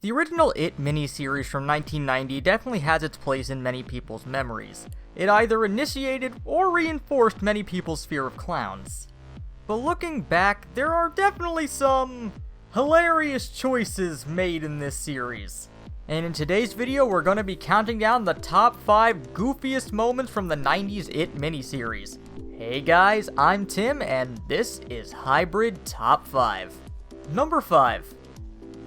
The original It miniseries from 1990 definitely has its place in many people's memories. It either initiated or reinforced many people's fear of clowns. But looking back, there are definitely some hilarious choices made in this series. And in today's video, we're going to be counting down the top 5 goofiest moments from the 90s It miniseries. Hey guys, I'm Tim, and this is Hybrid Top 5. Number 5.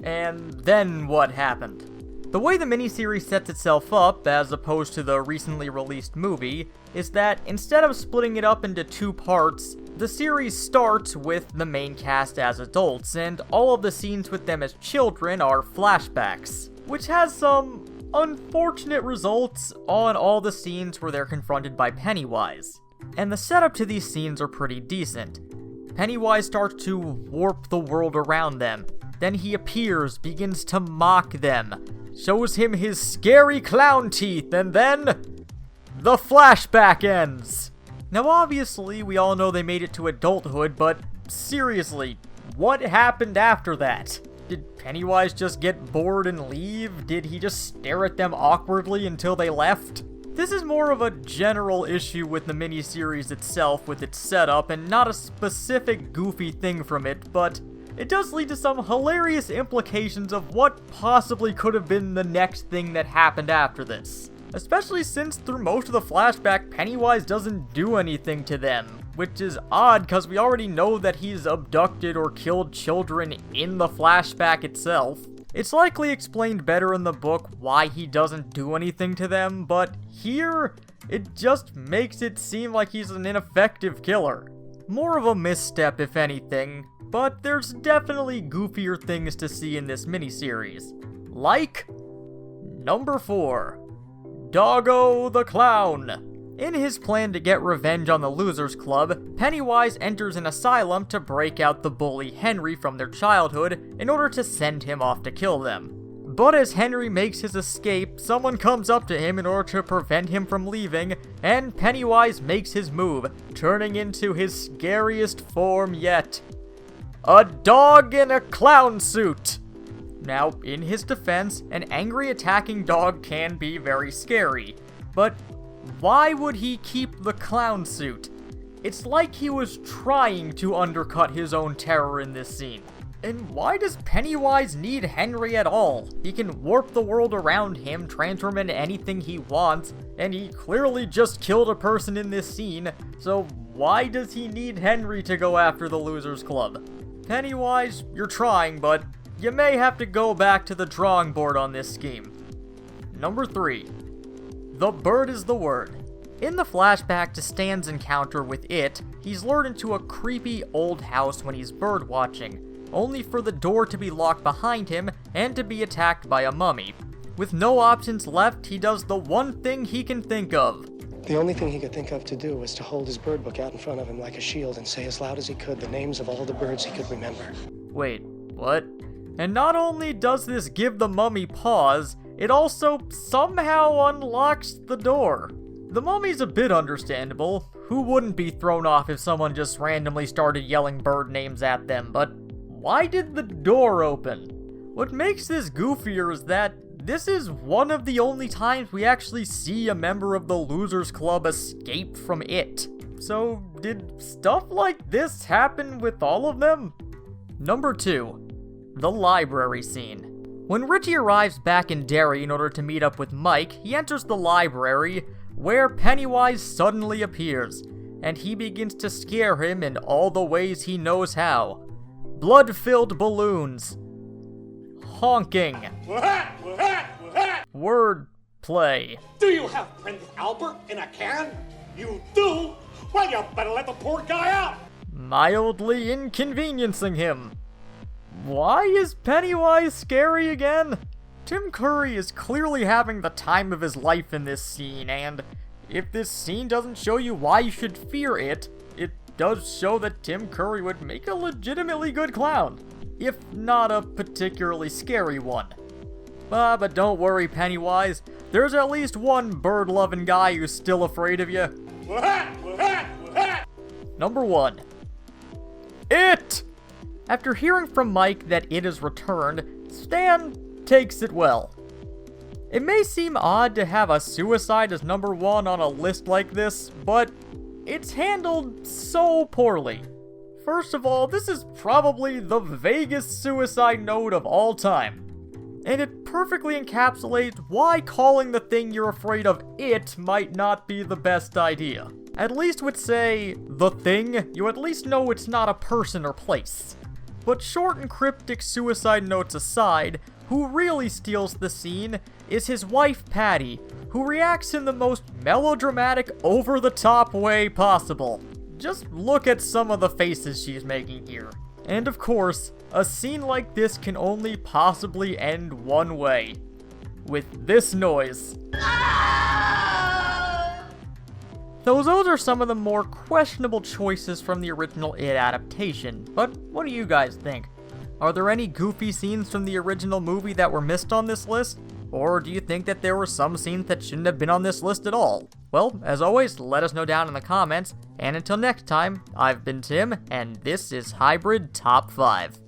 And then what happened? The way the miniseries sets itself up, as opposed to the recently released movie, is that instead of splitting it up into 2 parts, the series starts with the main cast as adults, and all of the scenes with them as children are flashbacks, which has some unfortunate results on all the scenes where they're confronted by Pennywise. And the setup to these scenes are pretty decent. Pennywise starts to warp the world around them. Then he appears, begins to mock them, shows him his scary clown teeth, and then the flashback ends. Now obviously, we all know they made it to adulthood, but seriously, what happened after that? Did Pennywise just get bored and leave? Did he just stare at them awkwardly until they left? This is more of a general issue with the miniseries itself, with its setup, and not a specific goofy thing from it, but it does lead to some hilarious implications of what possibly could have been the next thing that happened after this. Especially since through most of the flashback, Pennywise doesn't do anything to them, which is odd because we already know that he's abducted or killed children in the flashback itself. It's likely explained better in the book why he doesn't do anything to them, but here, it just makes it seem like he's an ineffective killer. More of a misstep if anything, but there's definitely goofier things to see in this miniseries. Like number 4. Doggo the Clown. In his plan to get revenge on the Losers Club, Pennywise enters an asylum to break out the bully Henry from their childhood in order to send him off to kill them. But as Henry makes his escape, someone comes up to him in order to prevent him from leaving, and Pennywise makes his move, turning into his scariest form yet. A dog in a clown suit! Now, in his defense, an angry attacking dog can be very scary, but why would he keep the clown suit? It's like he was trying to undercut his own terror in this scene. And why does Pennywise need Henry at all? He can warp the world around him, transform into anything he wants, and he clearly just killed a person in this scene, so why does he need Henry to go after the Losers Club? Pennywise, you're trying, but you may have to go back to the drawing board on this scheme. Number 3. The bird is the word. In the flashback to Stan's encounter with It, he's lured into a creepy old house when he's bird watching, only for the door to be locked behind him and to be attacked by a mummy. With no options left, he does the one thing he can think of. The only thing he could think of to do was to hold his bird book out in front of him like a shield and say as loud as he could the names of all the birds he could remember. Wait, what? And not only does this give the mummy pause, it also somehow unlocks the door. The mummy's a bit understandable. Who wouldn't be thrown off if someone just randomly started yelling bird names at them, but why did the door open? What makes this goofier is that this is one of the only times we actually see a member of the Losers Club escape from It. So, did stuff like this happen with all of them? Number 2. The library scene. When Richie arrives back in Derry in order to meet up with Mike, he enters the library, where Pennywise suddenly appears, and he begins to scare him in all the ways he knows how. Blood-filled balloons. Honking. Word play. Do you have Prince Albert in a can? You do? Well, you better let the poor guy out. Mildly inconveniencing him. Why is Pennywise scary again? Tim Curry is clearly having the time of his life in this scene, and if this scene doesn't show you why you should fear it, it does show that Tim Curry would make a legitimately good clown, if not a particularly scary one. But don't worry, Pennywise, there's at least one bird-loving guy who's still afraid of you. Number 1. It! After hearing from Mike that It is returned, Stan takes it well. It may seem odd to have a suicide as number 1 on a list like this, but it's handled so poorly. First of all, this is probably the vaguest suicide note of all time. And it perfectly encapsulates why calling the thing you're afraid of it might not be the best idea. At least with, say, the thing, you at least know it's not a person or place. But short and cryptic suicide notes aside, who really steals the scene is his wife Patty, who reacts in the most melodramatic, over-the-top way possible. Just look at some of the faces she's making here. And of course, a scene like this can only possibly end one way. With this noise. Those are some of the more questionable choices from the original It adaptation, but what do you guys think? Are there any goofy scenes from the original movie that were missed on this list? Or do you think that there were some scenes that shouldn't have been on this list at all? Well, as always, let us know down in the comments, and until next time, I've been Tim, and this is Hybrid Top 5.